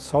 100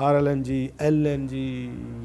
RLNG, LNG,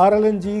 RLNG,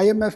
IMF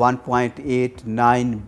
1.89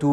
2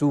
2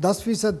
10%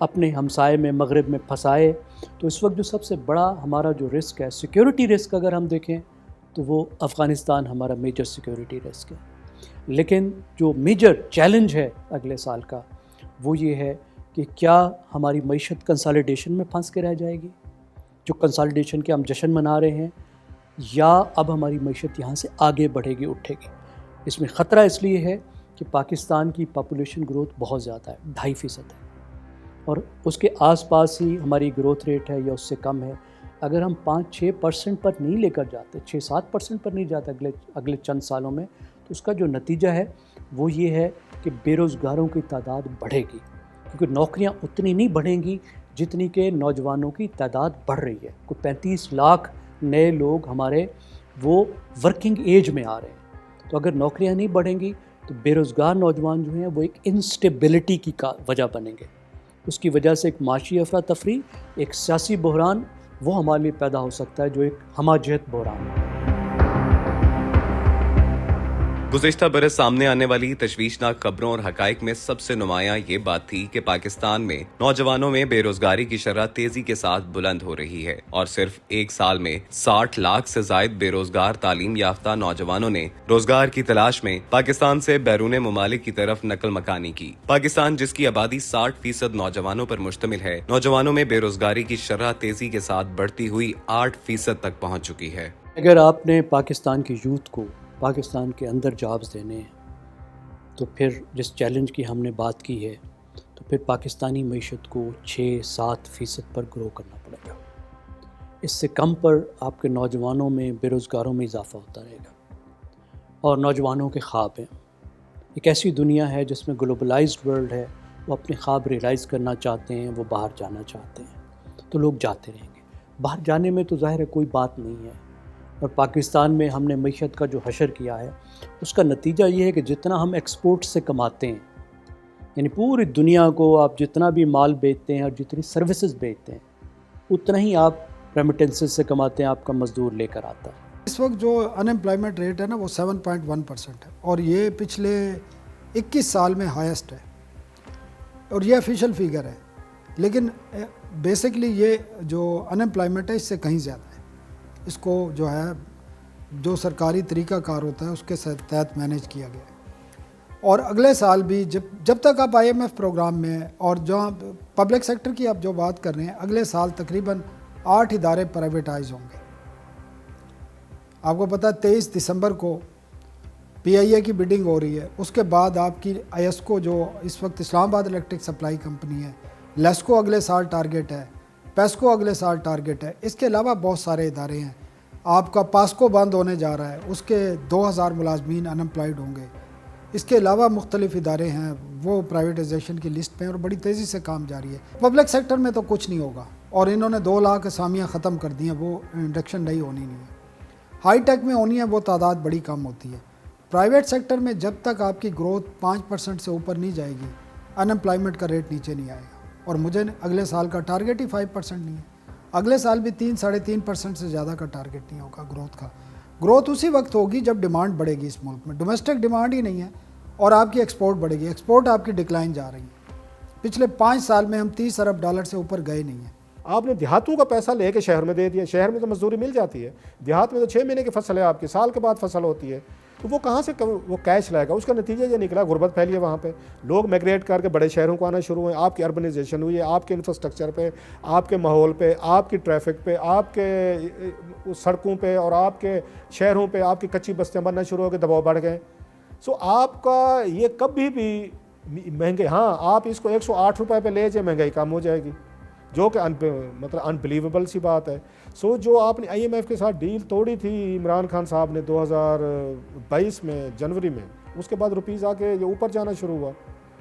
اپنے ہمسائے میں مغرب میں پھنسائے. تو اس وقت جو سب سے بڑا ہمارا جو رسک ہے سیکیورٹی رسک اگر ہم دیکھیں تو وہ افغانستان ہمارا میجر سیکیورٹی رسک ہے. لیکن جو میجر چیلنج ہے اگلے سال کا وہ یہ ہے کہ کیا ہماری معیشت کنسالیڈیشن میں پھنس کے رہ جائے گی، جو کنسالیڈیشن کے ہم جشن منا رہے ہیں، یا اب ہماری معیشت یہاں سے آگے بڑھے گی، اٹھے گی. اس میں خطرہ اس لیے ہے کہ پاکستان کی پاپولیشن گروتھ بہت زیادہ ہے، 2.5% ہے، اور اس کے آس پاس ہی ہماری گروتھ ریٹ ہے یا اس سے کم ہے. اگر ہم 5-6% پر نہیں لے کر جاتے، 6-7% پر نہیں جاتے اگلے چند سالوں میں، تو اس کا جو نتیجہ ہے وہ یہ ہے کہ بے روزگاروں کی تعداد بڑھے گی، کیونکہ نوکریاں اتنی نہیں بڑھیں گی جتنی کہ نوجوانوں کی تعداد بڑھ رہی ہے. کوئی 35 لاکھ نئے لوگ ہمارے وہ ورکنگ ایج میں آ رہے ہیں. تو اگر نوکریاں نہیں بڑھیں گی تو بے روزگار نوجوان جو ہیں وہ ایک انسٹیبلٹی کی وجہ بنیں گے. اس کی وجہ سے ایک معاشی افراتفری، ایک سیاسی بحران وہ ہمارے لیے پیدا ہو سکتا ہے جو ایک ہمہ جہت بحران ہے. گزشتہ برس سامنے آنے والی تشویشناک خبروں اور حقائق میں سب سے نمایاں یہ بات تھی کہ پاکستان میں نوجوانوں میں بے روزگاری کی شرح تیزی کے ساتھ بلند ہو رہی ہے، اور صرف ایک سال میں 60 لاکھ سے زائد بے روزگار تعلیم یافتہ نوجوانوں نے روزگار کی تلاش میں پاکستان سے بیرون ممالک کی طرف نقل مکانی کی. پاکستان جس کی آبادی 60% نوجوانوں پر مشتمل ہے، نوجوانوں میں بے روزگاری کی شرح تیزی کے ساتھ بڑھتی ہوئی 8% تک پہنچ چکی ہے. اگر آپ نے پاکستان کی یوتھ کو پاکستان کے اندر جابز دینے ہیں تو پھر جس چیلنج کی ہم نے بات کی ہے تو پھر پاکستانی معیشت کو 6-7% پر گرو کرنا پڑے گا. اس سے کم پر آپ کے نوجوانوں میں بے روزگاروں میں اضافہ ہوتا رہے گا. اور نوجوانوں کے خواب ہیں، ایک ایسی دنیا ہے جس میں گلوبلائزڈ ورلڈ ہے، وہ اپنے خواب ریلائز کرنا چاہتے ہیں، وہ باہر جانا چاہتے ہیں، تو لوگ جاتے رہیں گے. باہر جانے میں تو ظاہر ہے کوئی بات نہیں ہے، اور پاکستان میں ہم نے معیشت کا جو حشر کیا ہے اس کا نتیجہ یہ ہے کہ جتنا ہم ایکسپورٹ سے کماتے ہیں، یعنی پوری دنیا کو آپ جتنا بھی مال بیچتے ہیں اور جتنی سروسز بیچتے ہیں اتنا ہی آپ ریمیٹنسز سے کماتے ہیں، آپ کا مزدور لے کر آتا ہے. اس وقت جو انمپلائمنٹ ریٹ ہے نا وہ 7.1% ہے، اور یہ پچھلے 21 سال میں ہائیسٹ ہے، اور یہ آفیشیل فیگر ہے. لیکن بیسکلی یہ جو انمپلائمنٹ ہے اس سے کہیں زیادہ ہے. اس کو جو ہے جو سرکاری طریقہ کار ہوتا ہے اس کے تحت مینیج کیا گیا ہے. اور اگلے سال بھی جب تک آپ IMF پروگرام میں، اور جہاں پبلک سیکٹر کی آپ جو بات کر رہے ہیں، اگلے سال تقریباً 8 ادارے پرائیویٹائز ہوں گے. آپ کو پتہ ہے 23 دسمبر کو PIA کی بڈنگ ہو رہی ہے. اس کے بعد آپ کی ISCO جو اس وقت اسلام آباد الیکٹرک سپلائی کمپنی ہے، لیسکو اگلے سال ٹارگیٹ ہے، پیسکو اگلے سال ٹارگیٹ ہے. اس کے علاوہ بہت سارے ادارے ہیں. آپ کا پاسکو بند ہونے جا رہا ہے، اس کے 2000 ملازمین انمپلائڈ ہوں گے. اس کے علاوہ مختلف ادارے ہیں وہ پرائیویٹائزیشن کی لسٹ پہ ہیں، اور بڑی تیزی سے کام جاری ہے. پبلک سیکٹر میں تو کچھ نہیں ہوگا، اور انہوں نے 2 لاکھ اسامیاں ختم کر دی ہیں، وہ انڈکشن نہیں ہونی نہیں ہے. ہائی ٹیک میں ہونی ہے، وہ تعداد بڑی کم ہوتی ہے. پرائیویٹ سیکٹر میں جب تک آپ کی گروتھ 5% سے اوپر نہیں جائے گی، انمپلائمنٹ کا ریٹ نیچے نہیں آئے گا. اور مجھے اگلے سال کا ٹارگیٹ ہی 5% نہیں ہے. اگلے سال بھی 3-3.5% سے زیادہ کا ٹارگیٹ نہیں ہوگا گروتھ کا. گروتھ اسی وقت ہوگی جب ڈیمانڈ بڑھے گی. اس ملک میں ڈومیسٹک ڈیمانڈ ہی نہیں ہے، اور آپ کی ایکسپورٹ بڑھے گی. ایکسپورٹ آپ کی ڈکلائن جا رہی ہے. پچھلے 5 سال میں ہم $30 ارب سے اوپر گئے نہیں ہیں. آپ نے دیہاتوں کا پیسہ لے کے شہر میں دے دیا. شہر میں تو مزدوری مل جاتی ہے، دیہات میں تو 6 مہینے کی فصل ہے، آپ کی سال کے بعد فصل ہوتی ہے. تو وہ کہاں سے وہ کیش لائے گا؟ اس کا نتیجہ یہ نکلا غربت پھیلی ہے وہاں پہ. لوگ میگریٹ کر کے بڑے شہروں کو آنا شروع ہوئے. آپ کی اربنائزیشن ہوئی ہے، آپ کے انفراسٹرکچر پہ، آپ کے ماحول پہ، آپ کی ٹریفک پہ، آپ کے سڑکوں پہ اور آپ کے شہروں پہ آپ کی کچی بستیاں بننا شروع ہو کے دباؤ بڑھ گئے. سو آپ کا یہ کبھی بھی مہنگے، ہاں آپ اس کو 108 روپے پہ لے جائیں، مہنگائی کم ہو جائے گی، جو کہ مطلب انبلیویبل سی بات ہے. سو جو آپ نے IMF کے ساتھ ڈیل توڑی تھی عمران خان صاحب نے 2022 میں جنوری میں، اس کے بعد روپیز آ کے یہ اوپر جانا شروع ہوا.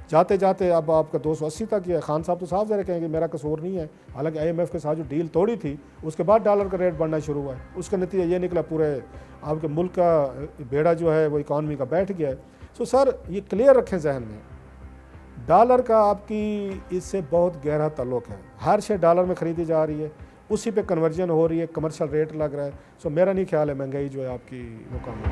جاتے جاتے اب آپ کا 280 تک ہے. خان صاحب تو صاف ذرا کہیں گے میرا قصور نہیں ہے، حالانکہ IMF کے ساتھ جو ڈیل توڑی تھی اس کے بعد ڈالر کا ریٹ بڑھنا شروع ہوا ہے. اس کا نتیجہ یہ نکلا پورے آپ کے ملک کا بیڑا جو ہے وہ اکانومی کا بیٹھ گیا ہے. سو سر یہ کلیئر رکھیں ذہن میں، ڈالر کا آپ کی اس سے بہت گہرا تعلق ہے. ہر شے ڈالر میں خریدی جا رہی ہے، اسی پہ کنورژن ہو رہی ہے، کمرشل ریٹ لگ رہا ہے. سو میرا نہیں خیال ہے مہنگائی جو ہے آپ کی وہ کم ہے.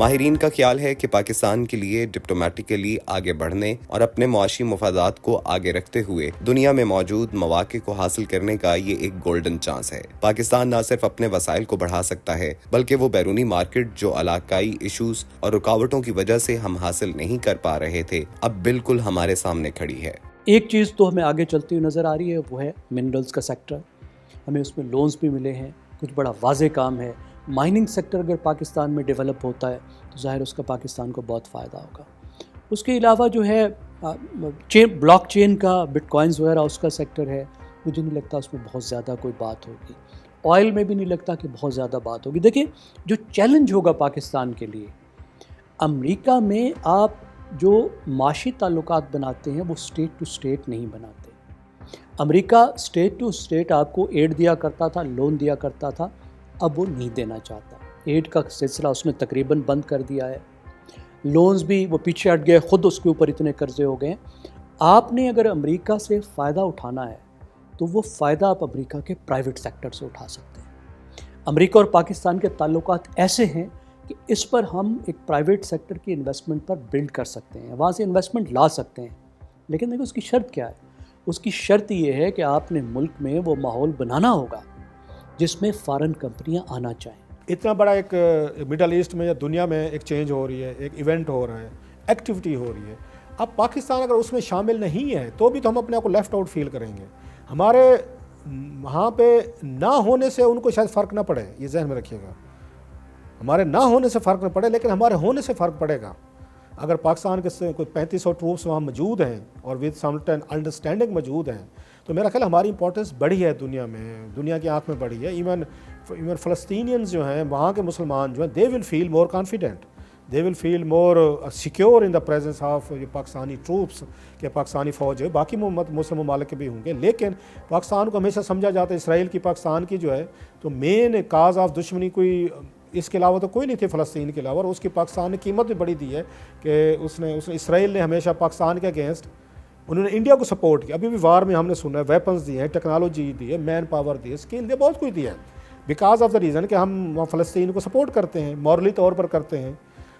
ماہرین کا خیال ہے کہ پاکستان کے لیے ڈپلومیٹکلی آگے بڑھنے اور اپنے معاشی مفادات کو آگے رکھتے ہوئے دنیا میں موجود مواقع کو حاصل کرنے کا یہ ایک گولڈن چانس ہے۔ پاکستان نہ صرف اپنے وسائل کو بڑھا سکتا ہے بلکہ وہ بیرونی مارکیٹ جو علاقائی ایشوز اور رکاوٹوں کی وجہ سے ہم حاصل نہیں کر پا رہے تھے اب بالکل ہمارے سامنے کھڑی ہے۔ ایک چیز تو ہمیں آگے چلتی ہوئی نظر آ رہی ہے، وہ ہے منرلز کا سیکٹر۔ ہمیں اس میں لونز بھی ملے ہیں، کچھ بڑا واضح کام ہے۔ مائننگ سیکٹر اگر پاکستان میں ڈیولپ ہوتا ہے تو ظاہر اس کا پاکستان کو بہت فائدہ ہوگا۔ اس کے علاوہ جو ہے بلاک چین کا بٹ کوائنز وغیرہ اس کا سیکٹر ہے، مجھے نہیں لگتا اس میں بہت زیادہ کوئی بات ہوگی۔ آئل میں بھی نہیں لگتا کہ بہت زیادہ بات ہوگی۔ دیکھیں جو چیلنج ہوگا پاکستان کے لیے، امریکہ میں آپ جو معاشی تعلقات بناتے ہیں وہ اسٹیٹ ٹو اسٹیٹ نہیں بناتے۔ امریکہ اسٹیٹ ٹو اسٹیٹ آپ کو ایڈ دیا کرتا تھا، لون دیا کرتا تھا، اب وہ نہیں دینا چاہتا۔ ایڈ کا سلسلہ اس نے تقریباً بند کر دیا ہے، لونز بھی وہ پیچھے ہٹ گئے، خود اس کے اوپر اتنے قرضے ہو گئے۔ آپ نے اگر امریکہ سے فائدہ اٹھانا ہے تو وہ فائدہ آپ امریکہ کے پرائیویٹ سیکٹر سے اٹھا سکتے ہیں۔ امریکہ اور پاکستان کے تعلقات ایسے ہیں کہ اس پر ہم ایک پرائیویٹ سیکٹر کی انویسٹمنٹ پر بلڈ کر سکتے ہیں، وہاں سے انویسٹمنٹ لا سکتے ہیں۔ لیکن دیکھو اس کی شرط کیا ہے؟ اس کی شرط یہ ہے کہ آپ نے ملک میں وہ ماحول بنانا ہوگا جس میں فارن کمپنیاں آنا چاہیں۔ اتنا بڑا ایک مڈل ایسٹ میں یا دنیا میں ایک چینج ہو رہی ہے، ایک ایونٹ ہو رہا ہے، ایکٹیویٹی ہو رہی ہے۔ اب پاکستان اگر اس میں شامل نہیں ہے تو بھی تو ہم اپنے آپ کو لیفٹ آؤٹ فیل کریں گے۔ ہمارے وہاں پہ نہ ہونے سے ان کو شاید فرق نہ پڑے، یہ ذہن میں رکھیے گا۔ ہمارے نہ ہونے سے فرق نہ پڑے لیکن ہمارے ہونے سے فرق پڑے گا۔ اگر پاکستان کے کوئی 3500 ٹروپس وہاں موجود ہیں اور ود سمٹن انڈرسٹینڈنگ موجود ہیں تو میرا خیال ہماری امپورٹنس بڑھی ہے دنیا میں، دنیا کی آنکھ میں بڑھی ہے۔ ایون فلسطینینز جو ہیں، وہاں کے مسلمان جو ہیں، they will feel more confident, they will feel more secure in the presence of Pakistani troops کہ پاکستانی فوج ہے۔ باقی مسلم ممالک کے بھی ہوں گے، لیکن پاکستان کو ہمیشہ سمجھا جاتا ہے اسرائیل کی پاکستان کی جو ہے تو مین کاز آف دشمنی کوئی اس کے علاوہ تو کوئی نہیں تھی فلسطین کے علاوہ، اور اس کی پاکستان نے قیمت بھی بڑی دی ہے کہ اس نے اسرائیل نے ہمیشہ پاکستان کے اگینسٹ انہوں نے انڈیا کو سپورٹ کیا۔ ابھی بھی وار میں ہم نے سنا ہے ویپنز دیے ہیں، ٹیکنالوجی دی ہے، مین پاور دی ہے، اسکل دی ہے، بہت کچھ دیا ہے، بیکاز آف دا ریزن کہ ہم وہاں فلسطین کو سپورٹ کرتے ہیں، مورلی طور پر کرتے ہیں۔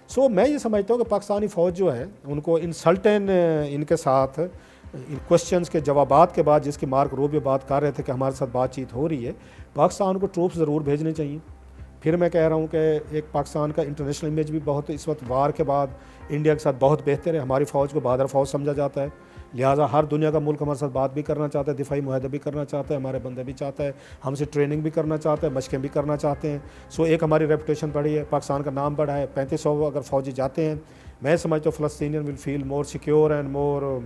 سو میں یہ سمجھتا ہوں کہ پاکستانی فوج جو ہے ان کو انسلٹن ان کے ساتھ ان کوشچنس کے جوابات کے بعد، جس کی مارک روبیو بات کر رہے تھے کہ ہمارے ساتھ بات چیت ہو رہی ہے، پاکستان کو ٹروپس ضرور بھیجنے چاہیے۔ پھر میں کہہ رہا ہوں کہ ایک پاکستان کا انٹرنیشنل امیج بھی بہت اس وقت وار کے بعد انڈیا کے ساتھ بہت بہتر ہے۔ ہماری فوج کو بہادر فوج سمجھا جاتا ہے، لہٰذا ہر دنیا کا ملک ہمارے ساتھ بات بھی کرنا چاہتا ہے، دفاعی معاہدہ بھی کرنا چاہتا ہے، ہمارے بندے بھی چاہتا ہے، ہم سے ٹریننگ بھی کرنا چاہتا ہے، مشقیں بھی کرنا چاہتے ہیں۔ سو ایک ہماری ریپوٹیشن بڑھی ہے، پاکستان کا نام بڑھا ہے۔ 3500 اگر فوجی جاتے ہیں، میں سمجھتا ہوں فلسطینین ول feel more secure and more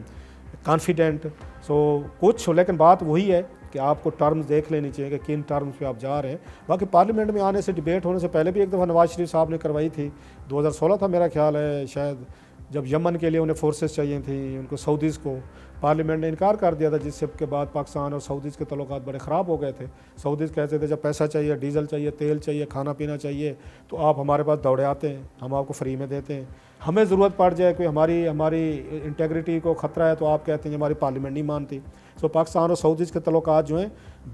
confident. سو کچھ لیکن بات وہی ہے کہ آپ کو ٹرمز دیکھ لینی چاہیے کہ کن ٹرمز پہ آپ جا رہے ہیں۔ باقی پارلیمنٹ میں آنے سے، ڈیبیٹ ہونے سے پہلے بھی ایک دفعہ نواز شریف صاحب نے کروائی تھی، 2016 تھا میرا خیال ہے شاید، جب یمن کے لیے انہیں فورسز چاہیے تھیں ان کو، سعودیز کو، پارلیمنٹ نے انکار کر دیا تھا، جس سے کے بعد پاکستان اور سعودیز کے تعلقات بڑے خراب ہو گئے تھے۔ سعودیز کہتے تھے جب پیسہ چاہیے، ڈیزل چاہیے، تیل چاہیے، کھانا پینا چاہیے تو آپ ہمارے پاس دوڑے آتے ہیں، ہم آپ کو فری میں دیتے ہیں۔ ہمیں ضرورت پڑ جائے کوئی ہماری انٹیگریٹی کو خطرہ ہے تو آپ کہتے ہیں ہماری پارلیمنٹ نہیں مانتی۔ سو پاکستان اور سعودیز کے تعلقات جو ہیں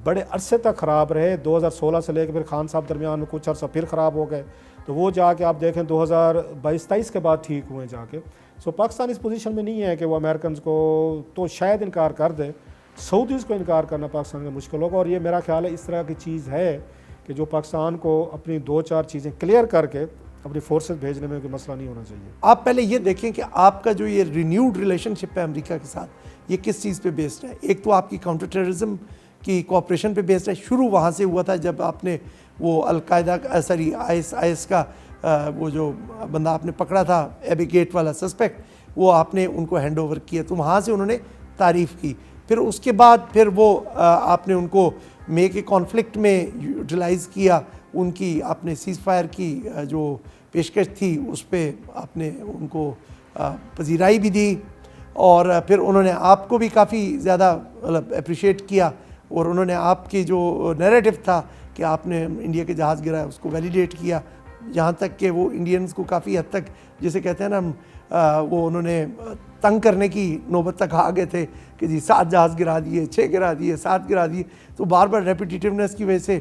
بڑے عرصے تک خراب رہے، 2016 سے لے کے پھر خان صاحب درمیان میں کچھ عرصہ پھر خراب ہو گئے، تو وہ جا کے آپ دیکھیں 2022-23 کے بعد ٹھیک ہوئے جا کے۔ سو پاکستان اس پوزیشن میں نہیں ہے کہ وہ امریکنز کو تو شاید انکار کر دے، سعودیز کو انکار کرنا پاکستان کا مشکل ہوگا۔ اور یہ میرا خیال ہے اس طرح کی چیز ہے کہ جو پاکستان کو اپنی 2-4 چیزیں کلیئر کر کے اپنی فورسز بھیجنے میں کوئی مسئلہ نہیں ہونا چاہیے۔ آپ پہلے یہ دیکھیں کہ آپ کا جو یہ رینیوڈ ریلیشن شپ ہے امریکہ کے ساتھ، یہ کس چیز پہ بیسڈ ہے؟ ایک تو آپ کی کاؤنٹر ٹیررزم کی کوآپریشن پہ بیسڈ ہے، شروع وہاں سے ہوا تھا جب آپ نے وہ القاعدہ IS کا وہ جو بندہ آپ نے پکڑا تھا، ایبی گیٹ والا سسپیکٹ، وہ آپ نے ان کو ہینڈ اوور کیا، تو وہاں سے انہوں نے تعریف کی۔ پھر اس کے بعد پھر وہ آپ نے ان کو مے کے کانفلکٹ میں یوٹیلائز کیا، ان کی آپ نے سیز فائر کی جو پیشکش تھی اس پہ آپ نے ان کو پذیرائی بھی دی، اور پھر انہوں نے آپ کو بھی کافی زیادہ مطلب اپریشیٹ کیا، اور انہوں نے آپ کی جو نیریٹو تھا کہ آپ نے انڈیا کے جہاز گرایا اس کو ویلیڈیٹ کیا، یہاں تک کہ وہ انڈینز کو کافی حد تک جسے کہتے ہیں نا وہ انہوں نے تنگ کرنے کی نوبت تک آ گئے تھے کہ جی 7 جہاز گرا دیے، 6 گرا دیے، 7 گرا دیے، تو بار بار ریپیٹیٹیونیس کی وجہ سے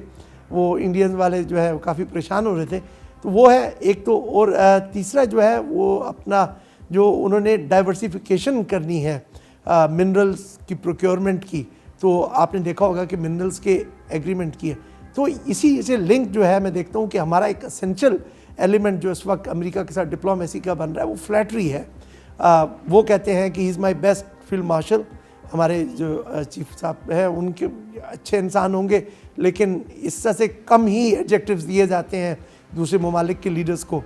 وہ انڈینز والے جو ہے کافی پریشان ہو رہے تھے۔ تو وہ ہے ایک تو. اور تیسرا جو ہے وہ اپنا جو انہوں نے ڈائیورسیفیکیشن کرنی ہے منرلز کی پروکیورمنٹ کی, تو آپ نے دیکھا ہوگا کہ منرلز کے ایگریمنٹ کی ہے. تو اسی سے لنک جو ہے میں دیکھتا ہوں کہ ہمارا ایک اسینشل ایلیمنٹ جو اس وقت امریکہ کے ساتھ ڈپلومیسی کا بن رہا ہے وہ فلیٹری ہے. وہ کہتے ہیں کہ ہی از مائی بیسٹ فیلڈ مارشل. ہمارے جو چیف صاحب ہیں ان کے اچھے انسان ہوں گے, لیکن اس طرح سے کم ہی ایڈجیکٹیوز دیے جاتے ہیں دوسرے ممالک کے لیڈرز کو.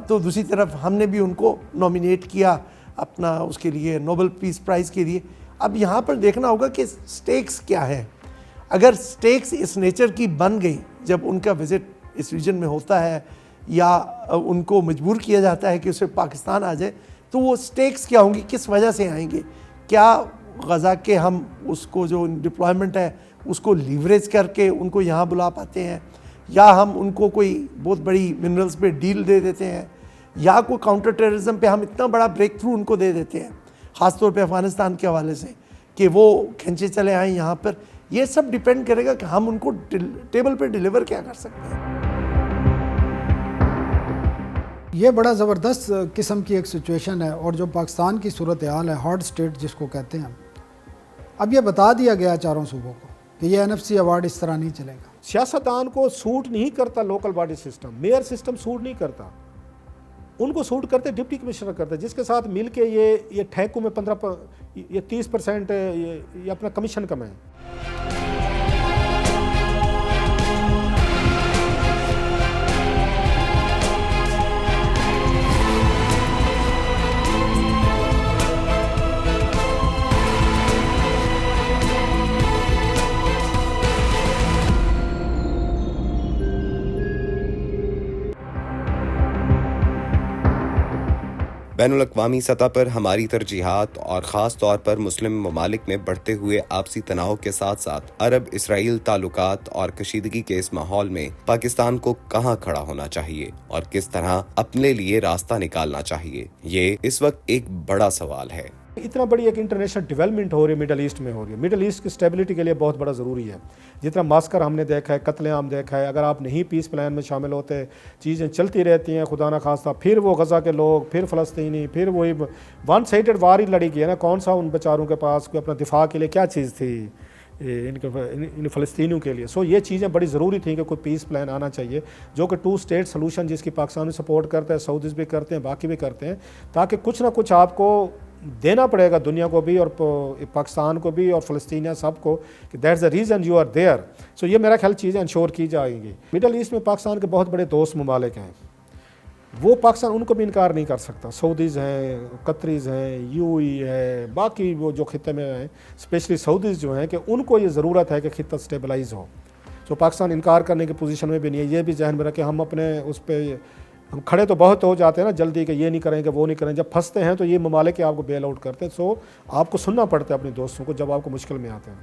تو دوسری طرف ہم نے بھی ان کو نامینیٹ کیا اپنا اس کے لیے نوبل پیس پرائز کے لیے. اب یہاں پر دیکھنا ہوگا کہ سٹیکس کیا ہے. اگر سٹیکس اس نیچر کی بن گئی جب ان کا وزٹ اس ریجن میں ہوتا ہے یا ان کو مجبور کیا جاتا ہے کہ اسے پاکستان آ جائے, تو وہ سٹیکس کیا ہوں گی, کس وجہ سے آئیں گے. کیا غزہ کے ہم اس کو جو ڈپلائمنٹ ہے اس کو لیوریج کر کے ان کو یہاں بلا پاتے ہیں, یا ہم ان کو کوئی بہت بڑی منرلز پہ ڈیل دے دیتے ہیں, یا کوئی کاؤنٹر ٹیررزم پہ ہم اتنا بڑا بریک تھرو ان کو دے دیتے ہیں, خاص طور پہ افغانستان کے حوالے سے, کہ وہ کھنچے چلے آئیں یہاں پر. یہ سب ڈیپینڈ کرے گا کہ ہم ان کو ٹیبل پہ ڈیلیور کیا کر سکتے ہیں. یہ بڑا زبردست قسم کی ایک سچویشن ہے, اور جو پاکستان کی صورتحال ہے, ہارڈ سٹیٹ جس کو کہتے ہیں, اب یہ بتا دیا گیا چاروں صوبوں کو کہ یہ NFC ایوارڈ اس طرح نہیں چلے گا. سیاستدان کو سوٹ نہیں کرتا local body system, mayor system suit نہیں کرتا. ان کو سوٹ کرتے ڈپٹی کمشنر کرتے, جس کے ساتھ مل کے یہ ٹھیکوں میں 30% یہ اپنا کمیشن کمائیں. بین الاقوامی سطح پر ہماری ترجیحات اور خاص طور پر مسلم ممالک میں بڑھتے ہوئے آپسی تناؤ کے ساتھ ساتھ عرب اسرائیل تعلقات اور کشیدگی کے اس ماحول میں پاکستان کو کہاں کھڑا ہونا چاہیے اور کس طرح اپنے لیے راستہ نکالنا چاہیے, یہ اس وقت ایک بڑا سوال ہے. اتنا بڑی ایک انٹرنیشنل ڈیولپمنٹ ہو رہی ہے مڈل ایسٹ میں ہو رہی ہے. مڈل ایسٹ کی اسٹیبلٹی کے لیے بہت بڑا ضروری ہے. جتنا ماسکر ہم نے دیکھا ہے, قتل عام دیکھا ہے, اگر آپ نہیں پیس پلان میں شامل ہوتے, چیزیں چلتی رہتی ہیں خدا نہ خواستہ, پھر وہ غزہ کے لوگ, پھر فلسطینی, پھر وہی ون سائیڈڈ وار ہی لڑی گئی ہے نا. کون سا ان بیچاروں کے پاس کوئی اپنا دفاع کے لیے کیا چیز تھی ان فلسطینیوں کے لیے. سو یہ چیزیں بڑی ضروری تھیں کہ کوئی پیس پلان آنا چاہیے جو کہ 2 اسٹیٹ سلوشن جس کی پاکستان بھی سپورٹ کرتا ہے, سعودیز بھی کرتے ہیں, باقی بھی کرتے ہیں, تاکہ کچھ نہ کچھ آپ کو دینا پڑے گا دنیا کو بھی اور پاکستان کو بھی اور فلسطینیہ سب کو کہ that's the reason you are there. So یہ میرا خیال چیزیں انشور کی جائیں گی. مڈل ایسٹ میں پاکستان کے بہت بڑے دوست ممالک ہیں, وہ پاکستان ان کو بھی انکار نہیں کر سکتا. سعودیز ہیں, قطریز ہیں, UAE ہے, باقی وہ جو خطے میں ہیں, اسپیشلی سعودیز جو ہیں, کہ ان کو یہ ضرورت ہے کہ خطہ اسٹیبلائز ہو. سو پاکستان انکار کرنے کی پوزیشن میں بھی نہیں ہے. یہ بھی ذہن میں رکھے, ہم اپنے اس پہ ہم کھڑے تو بہت ہو جاتے ہیں نا جلدی کہ یہ نہیں کریں گے وہ نہیں کریں. جب پھنستے ہیں تو یہ ممالک آپ کو بیل آؤٹ کرتے ہیں. سو آپ کو سننا پڑتا ہے اپنے دوستوں کو جب آپ کو مشکل میں آتے ہیں.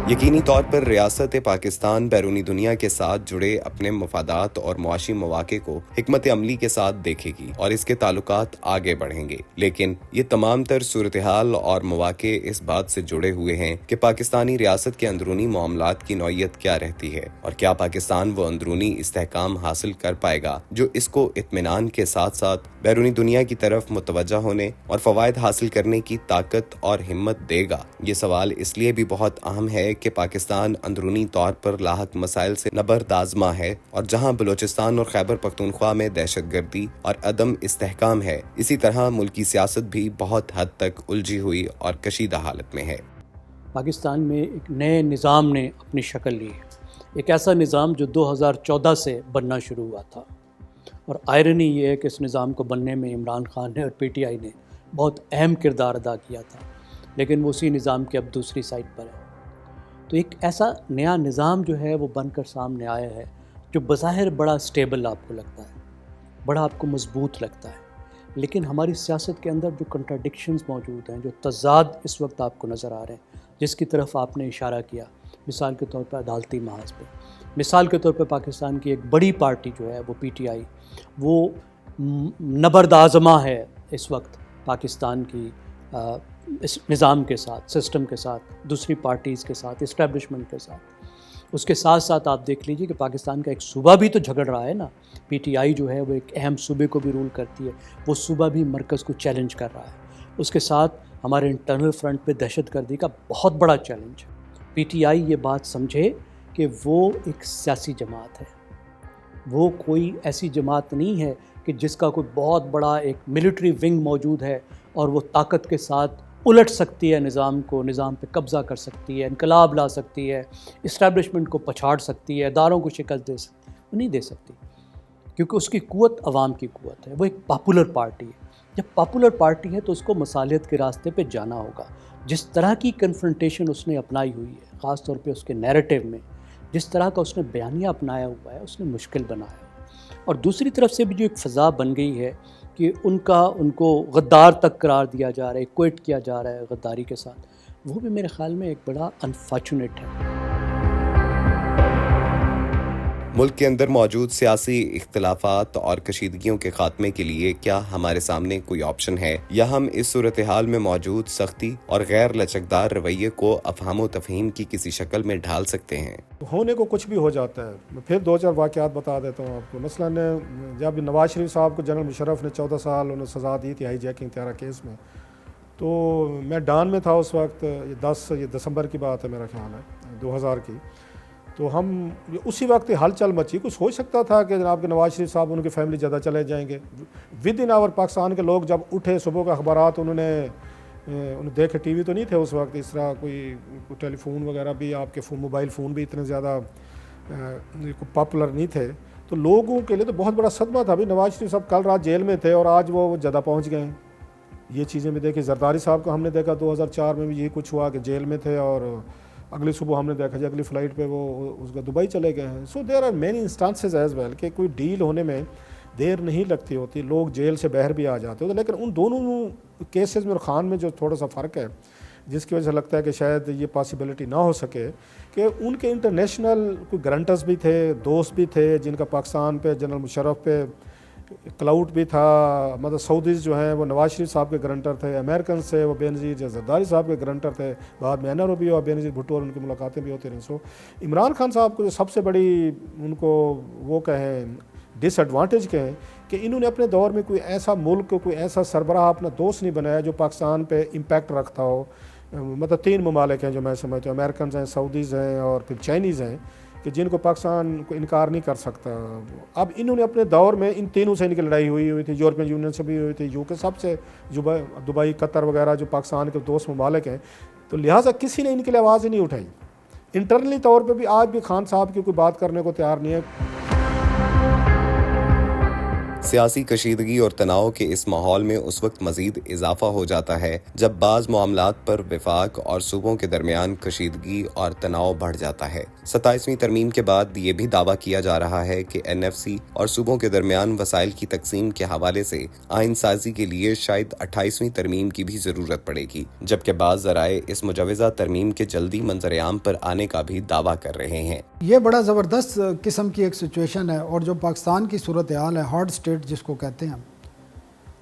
یقینی طور پر ریاست پاکستان بیرونی دنیا کے ساتھ جڑے اپنے مفادات اور معاشی مواقع کو حکمت عملی کے ساتھ دیکھے گی اور اس کے تعلقات آگے بڑھیں گے. لیکن یہ تمام تر صورتحال اور مواقع اس بات سے جڑے ہوئے ہیں کہ پاکستانی ریاست کے اندرونی معاملات کی نوعیت کیا رہتی ہے اور کیا پاکستان وہ اندرونی استحکام حاصل کر پائے گا جو اس کو اطمینان کے ساتھ ساتھ بیرونی دنیا کی طرف متوجہ ہونے اور فوائد حاصل کرنے کی طاقت اور ہمت دے گا. یہ سوال اس لیے بھی بہت اہم ہے کہ پاکستان اندرونی طور پر لاحق مسائل سے نبردآزما ہے, اور جہاں بلوچستان اور خیبر پختونخوا میں دہشت گردی اور عدم استحکام ہے, اسی طرح ملکی سیاست بھی بہت حد تک الجھی ہوئی اور کشیدہ حالت میں ہے. پاکستان میں ایک نئے نظام نے اپنی شکل لی, ایک ایسا نظام جو 2014 سے بننا شروع ہوا تھا, اور آئرنی یہ ہے کہ اس نظام کو بننے میں عمران خان نے اور PTI نے بہت اہم کردار ادا کیا تھا, لیکن وہ اسی نظام کے اب دوسری سائڈ پر ہے. تو ایک ایسا نیا نظام جو ہے وہ بن کر سامنے آیا ہے جو بظاہر بڑا سٹیبل آپ کو لگتا ہے, بڑا آپ کو مضبوط لگتا ہے, لیکن ہماری سیاست کے اندر جو کنٹراڈکشنز موجود ہیں, جو تضاد اس وقت آپ کو نظر آ رہے ہیں, جس کی طرف آپ نے اشارہ کیا, مثال کے طور پر عدالتی محاذ پہ, مثال کے طور پہ پاکستان کی ایک بڑی پارٹی جو ہے وہ PTI, وہ نبردآزما ہے اس وقت پاکستان کی اس نظام کے ساتھ, سسٹم کے ساتھ, دوسری پارٹیز کے ساتھ, اسٹیبلشمنٹ کے ساتھ, اس کے ساتھ ساتھ آپ دیکھ لیجئے کہ پاکستان کا ایک صوبہ بھی تو جھگڑ رہا ہے نا. پی ٹی آئی جو ہے وہ ایک اہم صوبے کو بھی رول کرتی ہے, وہ صوبہ بھی مرکز کو چیلنج کر رہا ہے. اس کے ساتھ ہمارے انٹرنل فرنٹ پہ دہشت گردی کا بہت بڑا چیلنج ہے. پی ٹی آئی یہ بات سمجھے کہ وہ ایک سیاسی جماعت ہے, وہ کوئی ایسی جماعت نہیں ہے کہ جس کا کوئی بہت بڑا ایک ملٹری ونگ موجود ہے اور وہ طاقت کے ساتھ الٹ سکتی ہے نظام کو, نظام پہ قبضہ کر سکتی ہے, انقلاب لا سکتی ہے, اسٹیبلشمنٹ کو پچھاڑ سکتی ہے, اداروں کو شکست دے سکتی ہے. وہ نہیں دے سکتی, کیونکہ اس کی قوت عوام کی قوت ہے. وہ ایک پاپولر پارٹی ہے. جب پاپولر پارٹی ہے تو اس کو مصالحت کے راستے پہ جانا ہوگا. جس طرح کی کنفرنٹیشن اس نے اپنائی ہوئی ہے, خاص طور پہ اس کے نیریٹو میں, جس طرح کا اس نے بیانیہ اپنایا ہوا ہے, اس نے مشکل بنایا. اور دوسری طرف سے بھی جو ایک فضا بن گئی ہے کہ ان کو غدار تک قرار دیا جا رہا ہے, کوئٹ کیا جا رہا ہے غداری کے ساتھ, وہ بھی میرے خیال میں ایک بڑا انفارچونیٹ ہے. ملک کے اندر موجود سیاسی اختلافات اور کشیدگیوں کے خاتمے کے لیے کیا ہمارے سامنے کوئی آپشن ہے, یا ہم اس صورتحال میں موجود سختی اور غیر لچکدار رویے کو افہام و تفہیم کی کسی شکل میں ڈھال سکتے ہیں؟ ہونے کو کچھ بھی ہو جاتا ہے. میں پھر 2-4 واقعات بتا دیتا ہوں آپ کو. مثلاً جب نواز شریف صاحب کو جنرل مشرف نے 14 سال انہیں سزا دی تھی ہائی جیکنگ طیارہ کیس میں, تو میں ڈان میں تھا اس وقت. یہ دسمبر کی بات ہے میرا خیال ہے 2000 کی. تو ہم اسی وقت ہلچل مچی. کچھ ہو سکتا تھا کہ جناب کے نواز شریف صاحب ان کی فیملی زیادہ چلے جائیں گے. ود ان آور پاکستان کے لوگ جب اٹھے صبح کا اخبارات انہیں دیکھے, ٹی وی تو نہیں تھے اس وقت اس طرح, کوئی ٹیلی فون وغیرہ بھی, آپ کے موبائل فون بھی اتنے زیادہ پاپولر نہیں تھے, تو لوگوں کے لیے تو بہت بڑا صدمہ تھا. ابھی نواز شریف صاحب کل رات جیل میں تھے اور آج وہ جدہ پہنچ گئے ہیں. یہ چیزیں بھی دیکھی. زرداری صاحب کو ہم نے دیکھا 2004 میں بھی یہی کچھ ہوا کہ جیل میں تھے, اور اگلی صبح ہم نے دیکھا جی اگلی فلائٹ پہ وہ اس کا دبئی چلے گئے ہیں. So there are many instances as well کہ کوئی ڈیل ہونے میں دیر نہیں لگتی ہوتی, لوگ جیل سے باہر بھی آ جاتے ہوتے. لیکن ان دونوں کیسز میں اور خان میں جو تھوڑا سا فرق ہے, جس کی وجہ سے لگتا ہے کہ شاید یہ پاسبلٹی نہ ہو سکے, کہ ان کے انٹرنیشنل کوئی گرنٹرز بھی تھے, دوست بھی تھے, جن کا پاکستان پہ جنرل مشرف پہ کلاؤڈ بھی تھا. مطلب سعودیز جو ہیں وہ نواز شریف صاحب کے گرنٹر تھے, امریکن سے وہ بے نظیر زرداری صاحب کے گرنٹر تھے, بعد میں NRO بھی اور بے نظیر بھٹو اور ان کی ملاقاتیں بھی ہوتی رہیں. سو عمران خان صاحب کو جو سب سے بڑی ان کو وہ کہیں ڈس ایڈوانٹیج کہیں کہ انہوں نے اپنے دور میں کوئی ایسا ملک, کوئی ایسا سربراہ اپنا دوست نہیں بنایا جو پاکستان پہ امپیکٹ رکھتا ہو. مطلب 3 ممالک ہیں جو میں سمجھتا ہوں, امریکنز ہیں, سعودیز ہیں اور پھر چائنیز ہیں, کہ جن کو پاکستان کو انکار نہیں کر سکتا. اب انہوں نے اپنے دور میں ان تینوں سے ان کی لڑائی ہوئی تھی, یورپین یونین سے بھی ہوئی تھی, UK سب سے, دبئی, قطر وغیرہ جو پاکستان کے دوست ممالک ہیں, تو لہٰذا کسی نے ان کے لیے آواز ہی نہیں اٹھائی. انٹرنلی طور پہ بھی آج بھی خان صاحب کی کوئی بات کرنے کو تیار نہیں ہے. سیاسی کشیدگی اور تناؤ کے اس ماحول میں اس وقت مزید اضافہ ہو جاتا ہے جب بعض معاملات پر وفاق اور صوبوں کے درمیان کشیدگی اور تناؤ بڑھ جاتا ہے. 27ویں ترمیم کے بعد یہ بھی دعویٰ کیا جا رہا ہے کہ NFC اور صوبوں کے درمیان وسائل کی تقسیم کے حوالے سے آئین سازی کے لیے شاید 28ویں ترمیم کی بھی ضرورت پڑے گی, جبکہ بعض ذرائع اس مجوزہ ترمیم کے جلدی منظر عام پر آنے کا بھی دعویٰ کر رہے ہیں. یہ بڑا زبردست قسم کی ایک سچویشن ہے, اور جو پاکستان کی صورتحال ہے, ہارڈ اسٹیٹ جس کو کہتے ہیں ہم,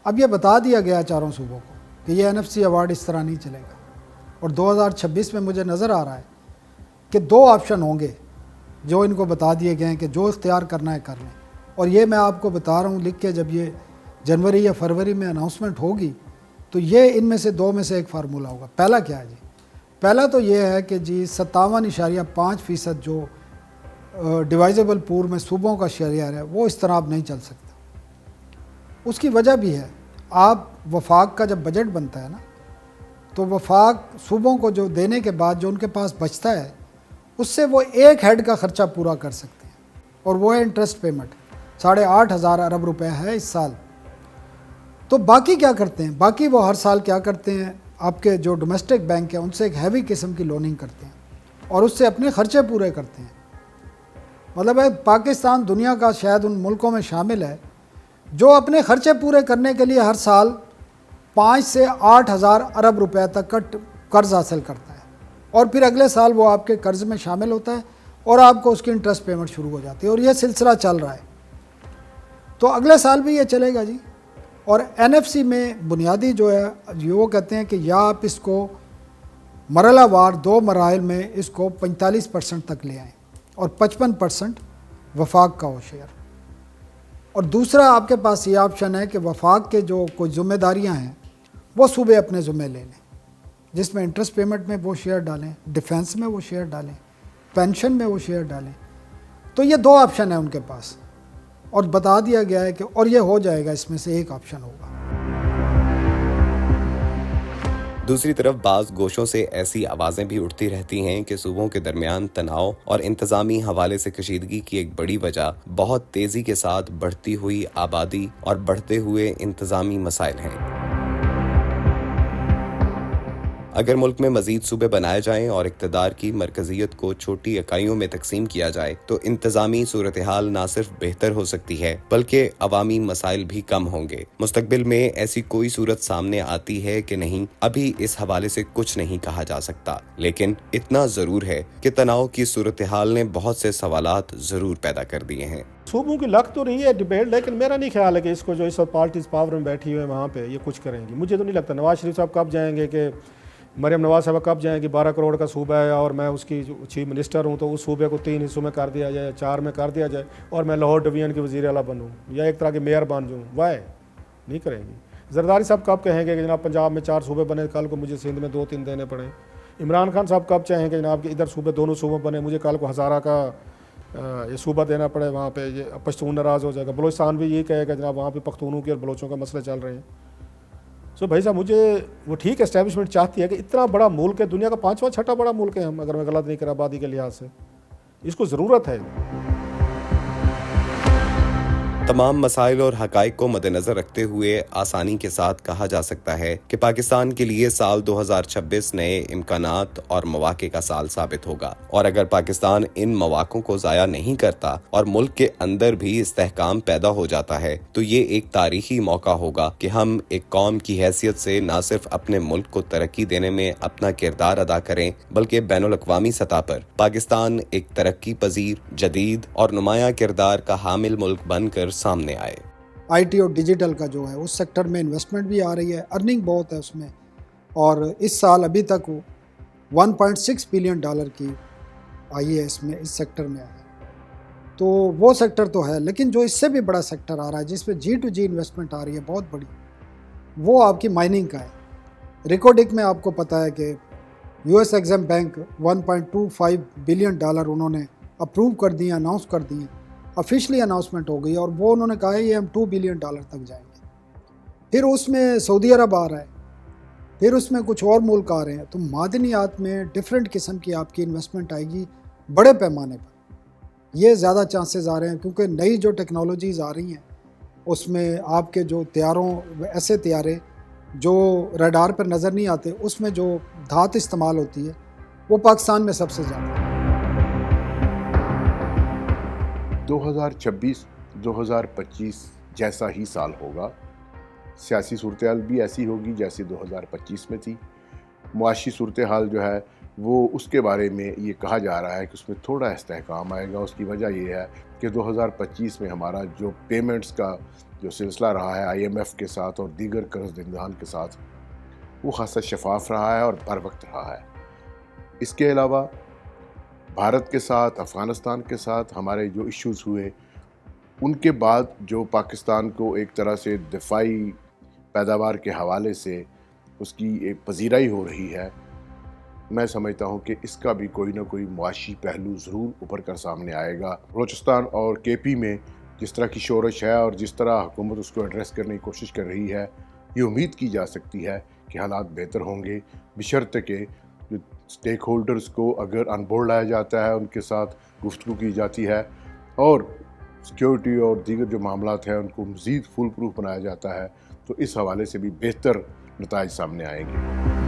اب یہ بتا دیا گیا چاروں صوبوں کو کہ یہ NFC ایوارڈ اس طرح نہیں چلے گا. اور 2026 میں مجھے نظر آ رہا ہے کہ 2 آپشن ہوں گے جو ان کو بتا دیے گئے ہیں کہ جو اختیار کرنا ہے کر لیں. اور یہ میں آپ کو بتا رہا ہوں لکھ کے, جب یہ جنوری یا فروری میں اناؤنسمنٹ ہوگی تو یہ ان میں سے 2 میں سے ایک فارمولہ ہوگا. پہلا کیا ہے جی؟ پہلا تو یہ ہے کہ جی 57.5% جو ڈیوائزیبل پور میں صوبوں کا شیئر ہے وہ اس طرح اب نہیں چل سکتا. اس کی وجہ بھی ہے, آپ وفاق کا جب بجٹ بنتا ہے نا, تو وفاق صوبوں کو جو دینے کے بعد جو ان کے پاس بچتا ہے اس سے وہ ایک ہیڈ کا خرچہ پورا کر سکتے ہیں, اور وہ ہے انٹرسٹ پیمنٹ. 8,500 ارب روپے ہے اس سال. تو باقی کیا کرتے ہیں؟ باقی وہ ہر سال کیا کرتے ہیں, آپ کے جو ڈومیسٹک بینک ہیں ان سے ایک ہیوی قسم کی لوننگ کرتے ہیں اور اس سے اپنے خرچے پورے کرتے ہیں. مطلب ہے پاکستان دنیا کا شاید ان ملکوں میں شامل ہے جو اپنے خرچے پورے کرنے کے لیے ہر سال 5 سے 8,000 ارب روپے تک کا قرض حاصل کرتا ہے, اور پھر اگلے سال وہ آپ کے قرض میں شامل ہوتا ہے اور آپ کو اس کی انٹرسٹ پیمنٹ شروع ہو جاتی ہے, اور یہ سلسلہ چل رہا ہے. تو اگلے سال بھی یہ چلے گا جی. اور NFC میں بنیادی جو ہے وہ کہتے ہیں کہ یا آپ اس کو مرحلہ وار 2 مراحل میں اس کو 45% تک لے آئیں. اور 55% وفاق کا ہو شیئر. اور دوسرا آپ کے پاس یہ آپشن ہے کہ وفاق کے جو کوئی ذمہ داریاں ہیں وہ صوبے اپنے ذمہ لے لیں، جس میں انٹرسٹ پیمنٹ میں وہ شیئر ڈالیں، ڈیفنس میں وہ شیئر ڈالیں، پینشن میں وہ شیئر ڈالیں. تو یہ 2 آپشن ہیں ان کے پاس، اور بتا دیا گیا ہے کہ اور یہ ہو جائے گا، اس میں سے ایک آپشن ہوگا. دوسری طرف بعض گوشوں سے ایسی آوازیں بھی اٹھتی رہتی ہیں کہ صوبوں کے درمیان تناؤ اور انتظامی حوالے سے کشیدگی کی ایک بڑی وجہ بہت تیزی کے ساتھ بڑھتی ہوئی آبادی اور بڑھتے ہوئے انتظامی مسائل ہیں. اگر ملک میں مزید صوبے بنائے جائیں اور اقتدار کی مرکزیت کو چھوٹی اکائیوں میں تقسیم کیا جائے تو انتظامی صورتحال نہ صرف بہتر ہو سکتی ہے بلکہ عوامی مسائل بھی کم ہوں گے. مستقبل میں ایسی کوئی صورت سامنے آتی ہے کہ نہیں، ابھی اس حوالے سے کچھ نہیں کہا جا سکتا، لیکن اتنا ضرور ہے کہ تناؤ کی صورتحال نے بہت سے سوالات ضرور پیدا کر دیے ہیں. صوبوں کی لگ تو رہی ہے ڈبیٹ، لیکن میرا نہیں خیال ہے کہ اس کو جو اس وقت پارٹیز پاور میں بیٹھی ہوئے ہیں وہاں پہ یہ کچھ کریں گی. مجھے تو نہیں لگتا. نواز شریف صاحب کب جائیں گے کہ مریم نواز صاحبہ کب جائیں گے 12 کروڑ کا صوبہ ہے اور میں اس کی چیف منسٹر ہوں تو اس صوبے کو 3 حصوں میں کر دیا جائے، 4 میں کر دیا جائے اور میں لاہور ڈویژن کے وزیر اعلیٰ بنوں یا ایک طرح کے میئر بن جاؤں. وائے نہیں کریں گی. زرداری صاحب کب کہیں گے کہ جناب پنجاب میں 4 صوبے بنے، کل کو مجھے سندھ میں 2-3 دینے پڑیں. عمران خان صاحب کب چاہیں کہ جناب کہ ادھر صوبے دونوں صوبوں بنے، مجھے کل کو ہزارہ کا یہ صوبہ دینا پڑے، وہاں پہ یہ پشتون ناراض ہو جائے گا. بلوچستان بھی یہ کہے گا جناب وہاں پہ پختونوں کے اور بلوچوں کا مسئلے چل رہے ہیں. سو بھائی صاحب مجھے وہ ٹھیک اسٹیبلشمنٹ چاہتی ہے کہ اتنا بڑا ملک ہے، دنیا کا 5واں 6واں بڑا ملک ہے ہم، اگر میں غلط نہیں کرا آبادی کے لحاظ سے، اس کو ضرورت ہے. تمام مسائل اور حقائق کو مد نظر رکھتے ہوئے آسانی کے ساتھ کہا جا سکتا ہے کہ پاکستان کے لیے سال 2026 نئے امکانات اور مواقع کا سال ثابت ہوگا، اور اگر پاکستان ان مواقع کو ضائع نہیں کرتا اور ملک کے اندر بھی استحکام پیدا ہو جاتا ہے تو یہ ایک تاریخی موقع ہوگا کہ ہم ایک قوم کی حیثیت سے نہ صرف اپنے ملک کو ترقی دینے میں اپنا کردار ادا کریں بلکہ بین الاقوامی سطح پر پاکستان ایک ترقی پذیر، جدید اور نمایاں کردار کا حامل ملک بن کر سامنے آئے. آئی ٹی اور ڈیجیٹل کا جو ہے اس سیکٹر میں انویسٹمنٹ بھی آ رہی ہے، ارننگ بہت ہے اس میں، اور اس سال ابھی تک 1.6 بلین ڈالر کی آئی ہے اس میں، اس سیکٹر میں آئی ہے. تو وہ سیکٹر تو ہے، لیکن جو اس سے بھی بڑا سیکٹر آ رہا ہے جس پہ G2G انویسٹمنٹ آ رہی ہے بہت بڑی، وہ آپ کی مائننگ کا ہے. ریکوڈک میں آپ کو پتہ ہے کہ US Exim Bank 1.25 billion dollar انہوں نے اپروو کر دیے، اناؤنس کر دیے، آفیشلی اناؤنسمنٹ ہو گئی، اور وہ انہوں نے کہا ہے یہ ہم 2 بلین ڈالر تک جائیں گے. پھر اس میں سعودی عرب آ رہا ہے، پھر اس میں کچھ اور ملک آ رہے ہیں. تو معدنیات میں ڈفرینٹ قسم کی آپ کی انویسٹمنٹ آئے گی بڑے پیمانے پر. یہ زیادہ چانسز آ رہے ہیں کیونکہ نئی جو ٹیکنالوجیز آ رہی ہیں اس میں آپ کے جو طیاروں، ایسے طیارے جو ریڈار پر نظر نہیں آتے، اس میں جو دھات استعمال ہوتی ہے وہ پاکستان میں سب سے زیادہ ہے. 2026 جیسا ہی سال ہوگا. سیاسی صورتحال بھی ایسی ہوگی جیسے 2025 میں تھی. معاشی صورتحال جو ہے وہ اس کے بارے میں یہ کہا جا رہا ہے کہ اس میں تھوڑا استحکام آئے گا. اس کی وجہ یہ ہے کہ 2025 میں ہمارا جو پیمنٹس کا جو سلسلہ رہا ہے IMF کے ساتھ اور دیگر قرض دہندگان کے ساتھ، وہ خاصا شفاف رہا ہے اور بر وقت رہا ہے. اس کے علاوہ بھارت کے ساتھ، افغانستان کے ساتھ ہمارے جو ایشوز ہوئے، ان کے بعد جو پاکستان کو ایک طرح سے دفاعی پیداوار کے حوالے سے اس کی ایک پذیرائی ہو رہی ہے، میں سمجھتا ہوں کہ اس کا بھی کوئی نہ کوئی معاشی پہلو ضرور ابھر کر سامنے آئے گا. بلوچستان اور KP میں جس طرح کی شورش ہے اور جس طرح حکومت اس کو ایڈریس کرنے کی کوشش کر رہی ہے، یہ امید کی جا سکتی ہے کہ حالات بہتر ہوں گے، بشرط کہ جو اسٹیک ہولڈرز کو اگر ان بورڈ لایا جاتا ہے، ان کے ساتھ گفتگو کی جاتی ہے اور سیکیورٹی اور دیگر جو معاملات ہیں ان کو مزید فول پروف بنایا جاتا ہے، تو اس حوالے سے بھی بہتر نتائج سامنے آئیں گے.